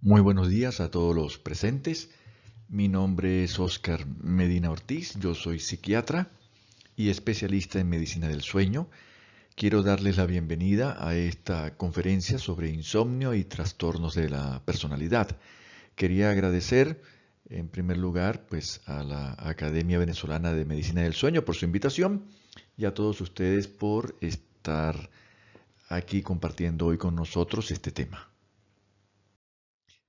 Muy buenos días a todos los presentes. Mi nombre es Óscar Medina Ortiz, yo soy psiquiatra y especialista en medicina del sueño. Quiero darles la bienvenida a esta conferencia sobre insomnio y trastornos de la personalidad. Quería agradecer en primer lugar pues a la Academia Venezolana de Medicina del Sueño por su invitación y a todos ustedes por estar aquí compartiendo hoy con nosotros este tema.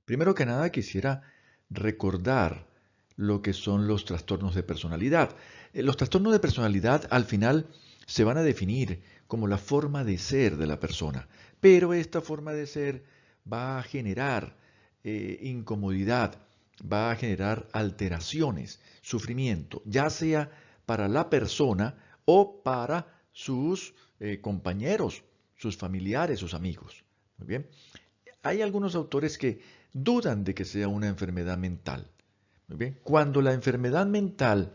Primero que nada quisiera recordar lo que son los trastornos de personalidad. Los trastornos de personalidad al final se van a definir como la forma de ser de la persona, pero esta forma de ser va a generar incomodidad, va a generar alteraciones, sufrimiento, ya sea para la persona o para sus compañeros, sus familiares, sus amigos. Muy bien. Hay algunos autores que dudan de que sea una enfermedad mental. Muy bien. Cuando la enfermedad mental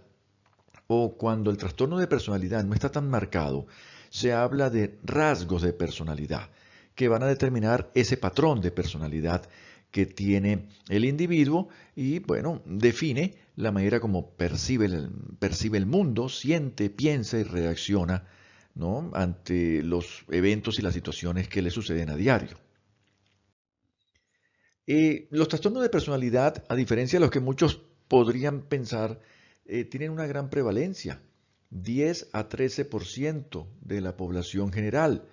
o cuando el trastorno de personalidad no está tan marcado, se habla de rasgos de personalidad que van a determinar ese patrón de personalidad que tiene el individuo y, bueno, define la manera como percibe el mundo, siente, piensa y reacciona, ¿no?, ante los eventos y las situaciones que le suceden a diario. Los trastornos de personalidad, a diferencia de los que muchos podrían pensar, tienen una gran prevalencia, 10 a 13% de la población general.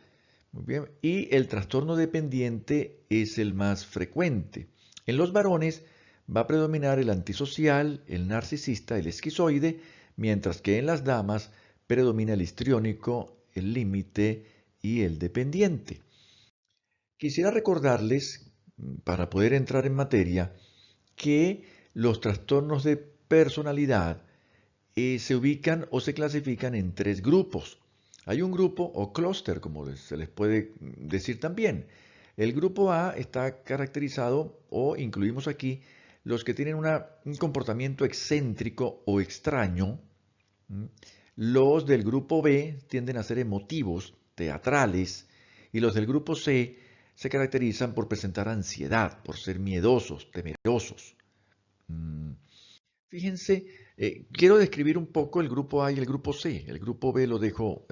Muy bien. Y el trastorno dependiente es el más frecuente. En los varones va a predominar el antisocial, el narcisista, el esquizoide, mientras que en las damas predomina el histriónico, el límite y el dependiente. Quisiera recordarles, para poder entrar en materia, que los trastornos de personalidad se ubican o se clasifican en tres grupos. Hay un grupo o clúster, como se les puede decir también. El grupo A está caracterizado, o incluimos aquí, los que tienen un comportamiento excéntrico o extraño. Los del grupo B tienden a ser emotivos, teatrales, y los del grupo C se caracterizan por presentar ansiedad, por ser miedosos, temerosos. Mm, Fíjense, quiero describir un poco el grupo A y el grupo C. El grupo B lo dejo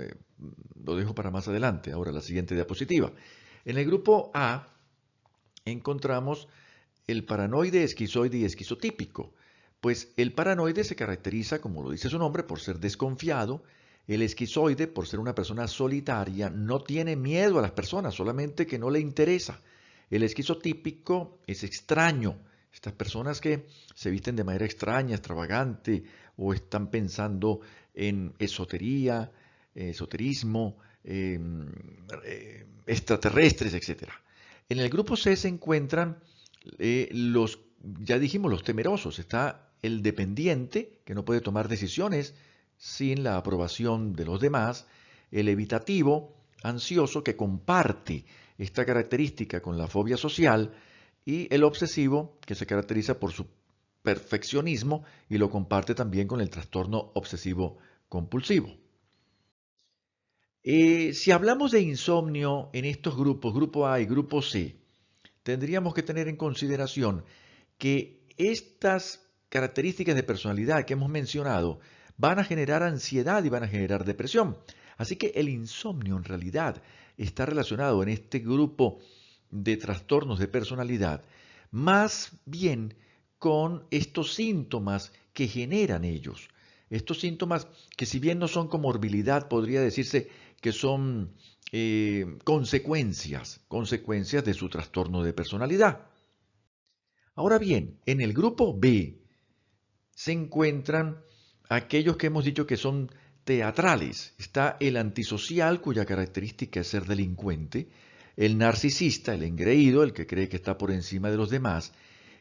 para más adelante, ahora la siguiente diapositiva. En el grupo A encontramos el paranoide, esquizoide y esquizotípico. Pues el paranoide se caracteriza, como lo dice su nombre, por ser desconfiado. El esquizoide, por ser una persona solitaria, no tiene miedo a las personas, solamente que no le interesa. El esquizotípico es extraño. Estas personas que se visten de manera extraña, extravagante, o están pensando en esotería, esoterismo, extraterrestres, etcétera. En el grupo C se encuentran ya dijimos, los temerosos. Está el dependiente, que no puede tomar decisiones sin la aprobación de los demás. El evitativo, ansioso, que comparte esta característica con la fobia social. Y el obsesivo, que se caracteriza por su perfeccionismo y lo comparte también con el trastorno obsesivo compulsivo. Si hablamos de insomnio en estos grupos, grupo A y grupo C, tendríamos que tener en consideración que estas características de personalidad que hemos mencionado van a generar ansiedad y van a generar depresión. Así que el insomnio en realidad está relacionado en este grupo de trastornos de personalidad más bien con estos síntomas que generan ellos. Estos síntomas que, si bien no son comorbilidad, podría decirse que son consecuencias de su trastorno de personalidad. Ahora bien, en el grupo B se encuentran aquellos que hemos dicho que son teatrales. Está el antisocial, cuya característica es ser delincuente, el narcisista, el engreído, el que cree que está por encima de los demás,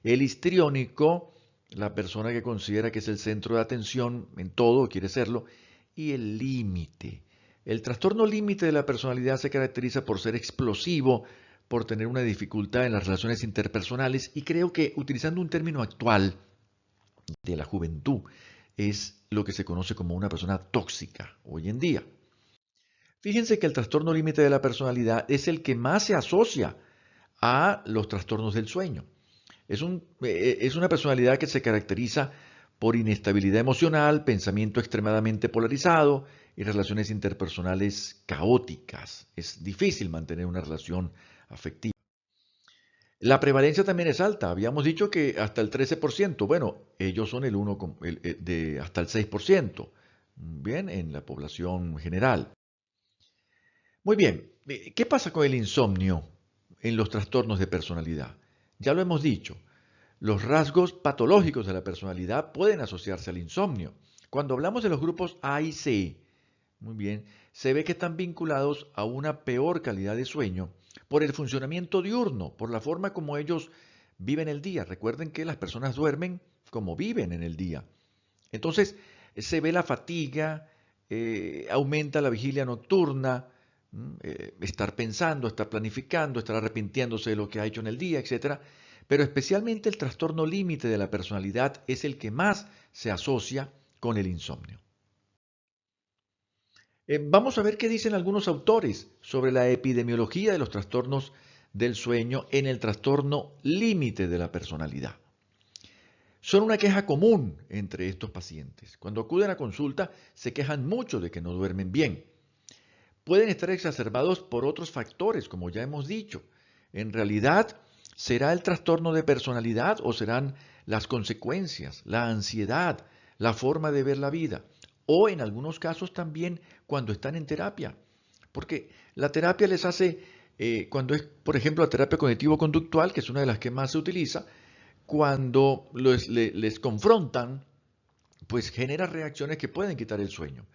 el histriónico, la persona que considera que es el centro de atención en todo, quiere serlo, y el límite. El trastorno límite de la personalidad se caracteriza por ser explosivo, por tener una dificultad en las relaciones interpersonales y creo que, utilizando un término actual de la juventud, es lo que se conoce como una persona tóxica hoy en día. Fíjense que el trastorno límite de la personalidad es el que más se asocia a los trastornos del sueño. Es una personalidad que se caracteriza por inestabilidad emocional, pensamiento extremadamente polarizado y relaciones interpersonales caóticas. Es difícil mantener una relación afectiva. La prevalencia también es alta. Habíamos dicho que hasta el 13%. Bueno, ellos son el 1, de hasta el 6%. Bien, en la población general. Muy bien. ¿Qué pasa con el insomnio en los trastornos de personalidad? Ya lo hemos dicho. Los rasgos patológicos de la personalidad pueden asociarse al insomnio. Cuando hablamos de los grupos A y C, muy bien, se ve que están vinculados a una peor calidad de sueño por el funcionamiento diurno, por la forma como ellos viven el día. Recuerden que las personas duermen como viven en el día. Entonces, se ve la fatiga, aumenta la vigilia nocturna, estar pensando, estar planificando, estar arrepintiéndose de lo que ha hecho en el día, etcétera. Pero especialmente el trastorno límite de la personalidad es el que más se asocia con el insomnio. Vamos a ver qué dicen algunos autores sobre la epidemiología de los trastornos del sueño en el trastorno límite de la personalidad. Son una queja común entre estos pacientes. Cuando acuden a consulta se quejan mucho de que no duermen bien. Pueden estar exacerbados por otros factores, como ya hemos dicho. En realidad, ¿será el trastorno de personalidad o serán las consecuencias, la ansiedad, la forma de ver la vida? O en algunos casos también cuando están en terapia. Porque la terapia les hace, cuando es, por ejemplo, la terapia cognitivo-conductual, que es una de las que más se utiliza, cuando les confrontan, pues genera reacciones que pueden quitar el sueño.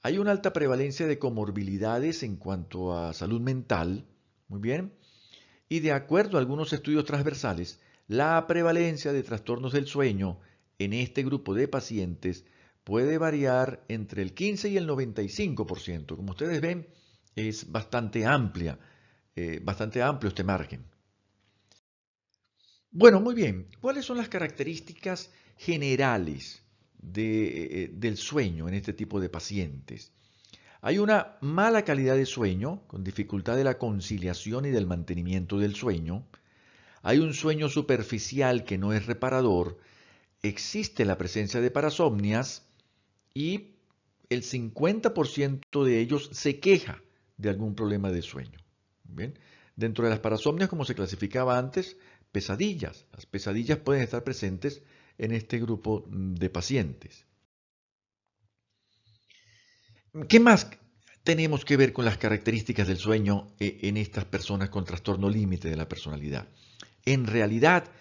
Hay una alta prevalencia de comorbilidades en cuanto a salud mental, muy bien, y de acuerdo a algunos estudios transversales, la prevalencia de trastornos del sueño en este grupo de pacientes puede variar entre el 15 y el 95%. Como ustedes ven, es bastante amplio este margen. Bueno, muy bien. ¿Cuáles son las características generales del sueño en este tipo de pacientes? Hay una mala calidad de sueño, con dificultad de la conciliación y del mantenimiento del sueño. Hay un sueño superficial que no es reparador. Existe la presencia de parasomnias y el 50% de ellos se queja de algún problema de sueño. ¿Bien? Dentro de las parasomnias, como se clasificaba antes, pesadillas. Las pesadillas pueden estar presentes en este grupo de pacientes. ¿Qué más tenemos que ver con las características del sueño en estas personas con trastorno límite de la personalidad? En realidad,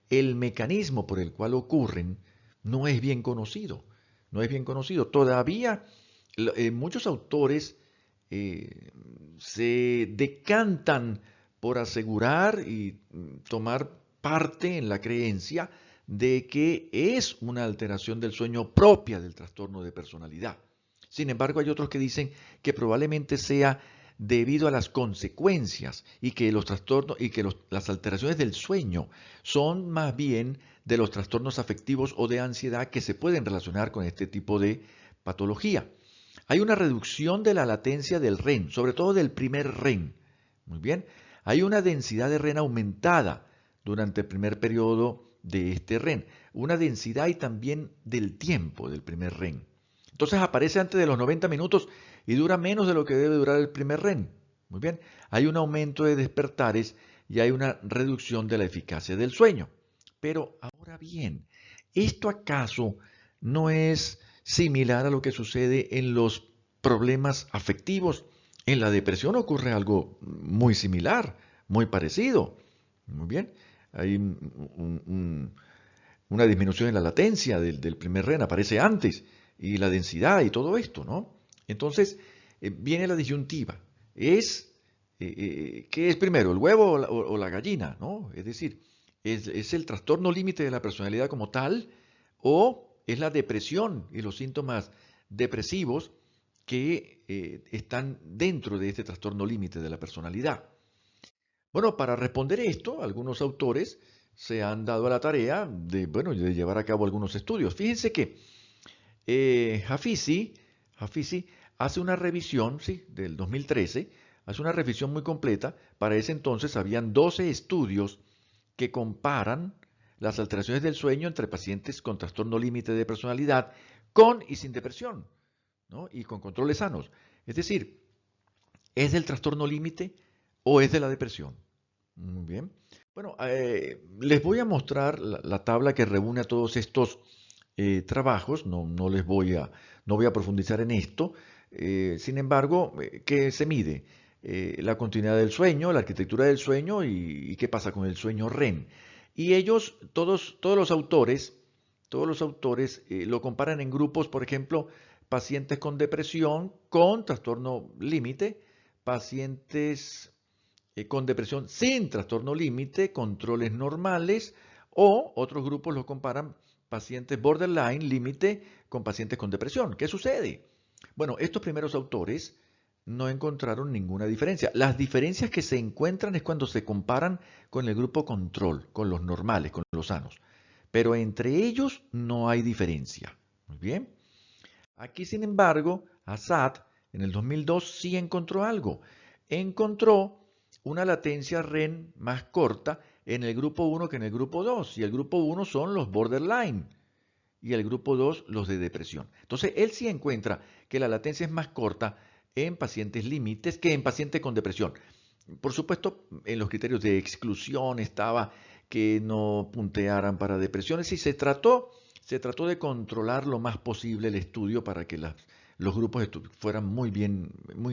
el mecanismo por el cual ocurren no es bien conocido. No es bien conocido. Todavía muchos autores se decantan por asegurar y tomar parte en la creencia de que es una alteración del sueño propia del trastorno de personalidad. Sin embargo, hay otros que dicen que probablemente sea debido a las consecuencias y que los trastornos y que las alteraciones del sueño son más bien de los trastornos afectivos o de ansiedad que se pueden relacionar con este tipo de patología. Hay una reducción de la latencia del REM, sobre todo del primer REM. Muy bien. Hay una densidad de REM aumentada durante el primer periodo de este REM. Una densidad y también del tiempo del primer REM. Entonces aparece antes de los 90 minutos y dura menos de lo que debe durar el primer REM. Muy bien. Hay un aumento de despertares y hay una reducción de la eficacia del sueño. Pero ahora bien, ¿esto acaso no es similar a lo que sucede en los problemas afectivos? En la depresión ocurre algo muy similar, muy parecido. Muy bien. Hay una disminución en la latencia del primer REM, aparece antes, y la densidad y todo esto, ¿no? Entonces, viene la disyuntiva. ¿Qué es primero, el huevo o la gallina, ¿no? Es decir, ¿es el trastorno límite de la personalidad como tal o es la depresión y los síntomas depresivos que están dentro de este trastorno límite de la personalidad? Bueno, para responder esto, algunos autores se han dado a la tarea de, bueno, de llevar a cabo algunos estudios. Fíjense que Hafizi hace una revisión, sí, del 2013, hace una revisión muy completa. Para ese entonces habían 12 estudios que comparan las alteraciones del sueño entre pacientes con trastorno límite de personalidad, con y sin depresión, ¿no? Y con controles sanos. Es decir, ¿es del trastorno límite o es de la depresión? Muy bien. Bueno, les voy a mostrar la tabla que reúne a todos estos trabajos. No voy a profundizar en esto. Sin embargo, ¿qué se mide? La continuidad del sueño, la arquitectura del sueño y qué pasa con el sueño REM. Y ellos, todos los autores lo comparan en grupos, por ejemplo, pacientes con depresión, con trastorno límite, pacientes con depresión sin trastorno límite, controles normales, o otros grupos los comparan pacientes borderline, límite, con pacientes con depresión. ¿Qué sucede? Bueno, estos primeros autores no encontraron ninguna diferencia. Las diferencias que se encuentran es cuando se comparan con el grupo control, con los normales, con los sanos. Pero entre ellos no hay diferencia. Muy bien. Aquí, sin embargo, Assad en el 2002 sí encontró algo. Encontró una latencia REM más corta en el grupo 1 que en el grupo 2. Y el grupo 1 son los borderline y el grupo 2 los de depresión. Entonces, él sí encuentra que la latencia es más corta en pacientes límites que en pacientes con depresión. Por supuesto, en los criterios de exclusión estaba que no puntearan para depresiones y se trató de controlar lo más posible el estudio para que los grupos fueran muy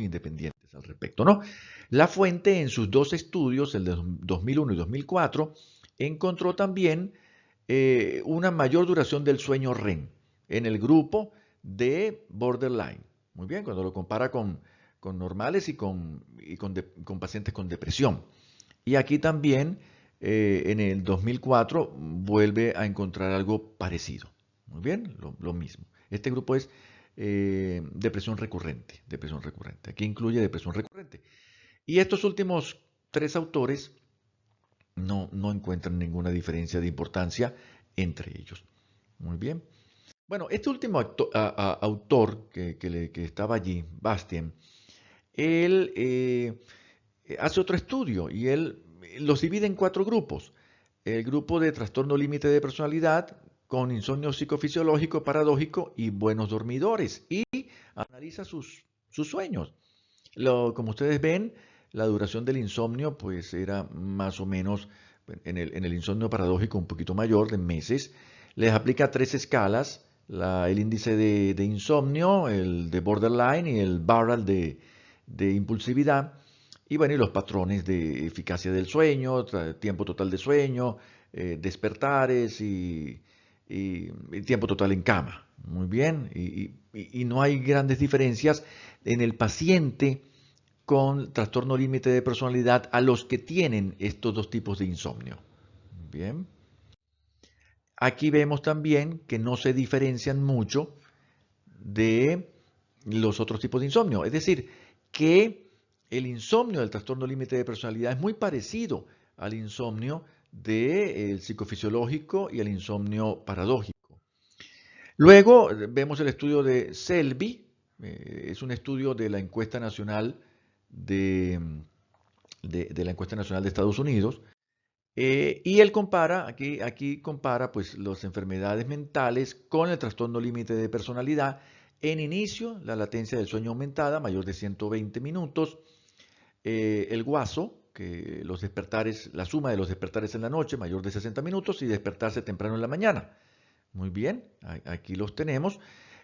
independientes al respecto, ¿no? La fuente en sus dos estudios, el de 2001 y 2004, encontró también una mayor duración del sueño REM en el grupo de borderline. Muy bien, cuando lo compara con normales y con pacientes con depresión. Y aquí también, en el 2004, vuelve a encontrar algo parecido. Muy bien, lo mismo. Este grupo es depresión recurrente. Aquí incluye depresión recurrente. Y estos últimos tres autores no encuentran ninguna diferencia de importancia entre ellos. Muy bien. Bueno, este último autor que estaba allí, Bastien, él hace otro estudio y él los divide en cuatro grupos. El grupo de trastorno límite de personalidad con insomnio psicofisiológico, paradójico y buenos dormidores y analiza sus sueños. Como ustedes ven, la duración del insomnio pues era más o menos en el insomnio paradójico un poquito mayor, de meses. Les aplica tres escalas, el índice de insomnio, el de borderline y el Barrel de impulsividad. Y bueno, y los patrones de eficacia del sueño, tiempo total de sueño, despertares y tiempo total en cama. Muy bien, y no hay grandes diferencias en el paciente con trastorno límite de personalidad a los que tienen estos dos tipos de insomnio. Bien. Aquí vemos también que no se diferencian mucho de los otros tipos de insomnio. Es decir, que el insomnio del trastorno límite de personalidad es muy parecido al insomnio del psicofisiológico y al insomnio paradójico. Luego vemos el estudio de Selby, es un estudio de la encuesta nacional de la encuesta nacional de Estados Unidos, y él compara, aquí compara pues las enfermedades mentales con el trastorno límite de personalidad. En inicio, la latencia del sueño aumentada, mayor de 120 minutos, el guaso, que los despertares, la suma de los despertares en la noche, mayor de 60 minutos, y despertarse temprano en la mañana. Muy bien, aquí los tenemos.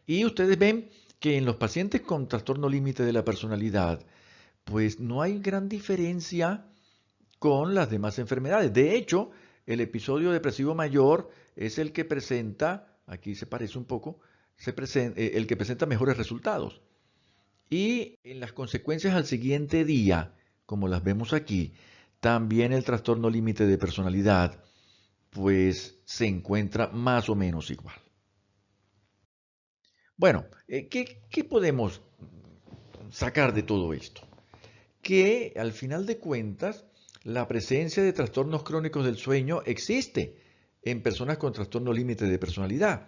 Y ustedes ven que en los pacientes con trastorno límite de la personalidad, pues no hay gran diferencia con las demás enfermedades. De hecho, el episodio depresivo mayor es el que presenta, aquí se parece un poco, el que presenta mejores resultados. Y en las consecuencias al siguiente día, como las vemos aquí, también el trastorno límite de personalidad, pues se encuentra más o menos igual. Bueno, ¿qué podemos sacar de todo esto? Que al final de cuentas, la presencia de trastornos crónicos del sueño existe en personas con trastorno límite de personalidad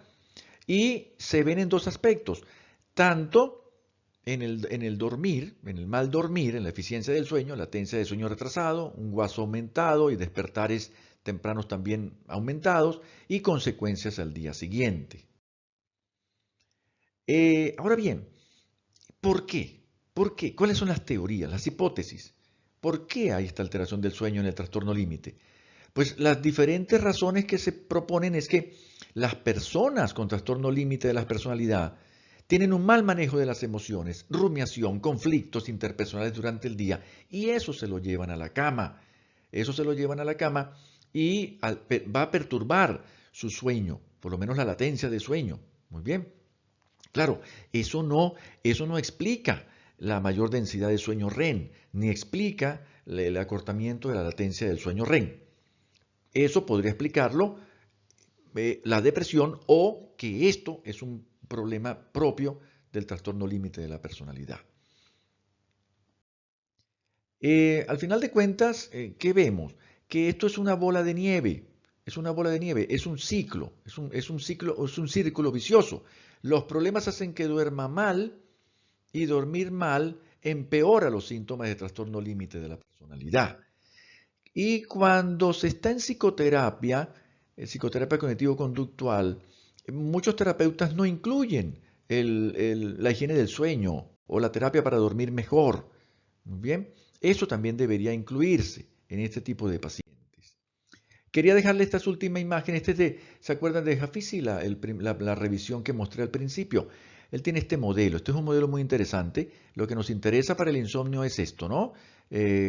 y se ven en dos aspectos, tanto en el dormir, en el mal dormir, en la eficiencia del sueño, latencia de sueño retrasado, un guaso aumentado y despertares tempranos también aumentados y consecuencias al día siguiente. Ahora bien, ¿por qué? ¿Por qué? ¿Cuáles son las teorías, las hipótesis? ¿Por qué hay esta alteración del sueño en el trastorno límite? Pues las diferentes razones que se proponen es que las personas con trastorno límite de la personalidad tienen un mal manejo de las emociones, rumiación, conflictos interpersonales durante el día y eso se lo llevan a la cama. Eso se lo llevan a la cama y va a perturbar su sueño, por lo menos la latencia de sueño. Muy bien. Claro, eso no explica la mayor densidad de sueño REM, ni explica el acortamiento de la latencia del sueño REM. Eso podría explicarlo la depresión o que esto es un problema propio del trastorno límite de la personalidad. Al final de cuentas, ¿qué vemos? Que esto es una bola de nieve, es una bola de nieve, es un ciclo, es un círculo vicioso. Los problemas hacen que duerma mal y dormir mal empeora los síntomas de trastorno límite de la personalidad. Y cuando se está en psicoterapia, psicoterapia cognitivo-conductual, muchos terapeutas no incluyen la higiene del sueño o la terapia para dormir mejor. Muy bien, eso también debería incluirse en este tipo de pacientes. Quería dejarle estas últimas imágenes. ¿Se acuerdan de Jafisi, la revisión que mostré al principio? Él tiene este modelo. Este es un modelo muy interesante. Lo que nos interesa para el insomnio es esto, ¿no?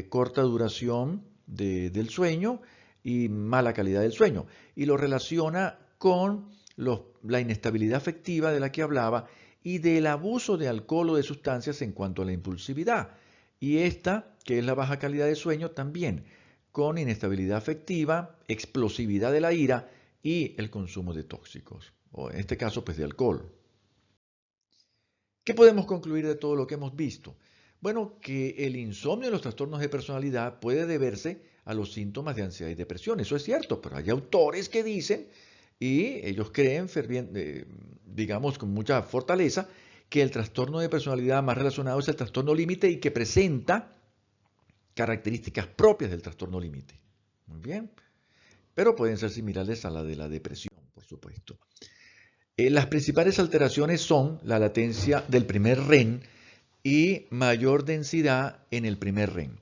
Corta duración del sueño y mala calidad del sueño. Y lo relaciona con la inestabilidad afectiva de la que hablaba y del abuso de alcohol o de sustancias en cuanto a la impulsividad. Y esta, que es la baja calidad de sueño, también con inestabilidad afectiva, explosividad de la ira y el consumo de tóxicos, o en este caso, pues de alcohol. ¿Qué podemos concluir de todo lo que hemos visto? Bueno, que el insomnio y los trastornos de personalidad puede deberse a los síntomas de ansiedad y depresión. Eso es cierto, pero hay autores que dicen, y ellos creen, digamos, con mucha fortaleza, que el trastorno de personalidad más relacionado es el trastorno límite y que presenta características propias del trastorno límite. Muy bien. Pero pueden ser similares a la de la depresión, por supuesto. Las principales alteraciones son la latencia del primer REM y mayor densidad en el primer REM.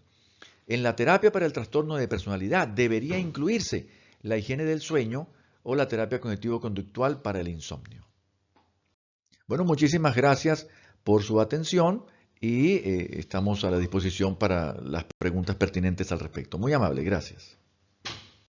En la terapia para el trastorno de personalidad debería incluirse la higiene del sueño o la terapia cognitivo-conductual para el insomnio. Bueno, muchísimas gracias por su atención y estamos a la disposición para las preguntas pertinentes al respecto. Muy amable, gracias.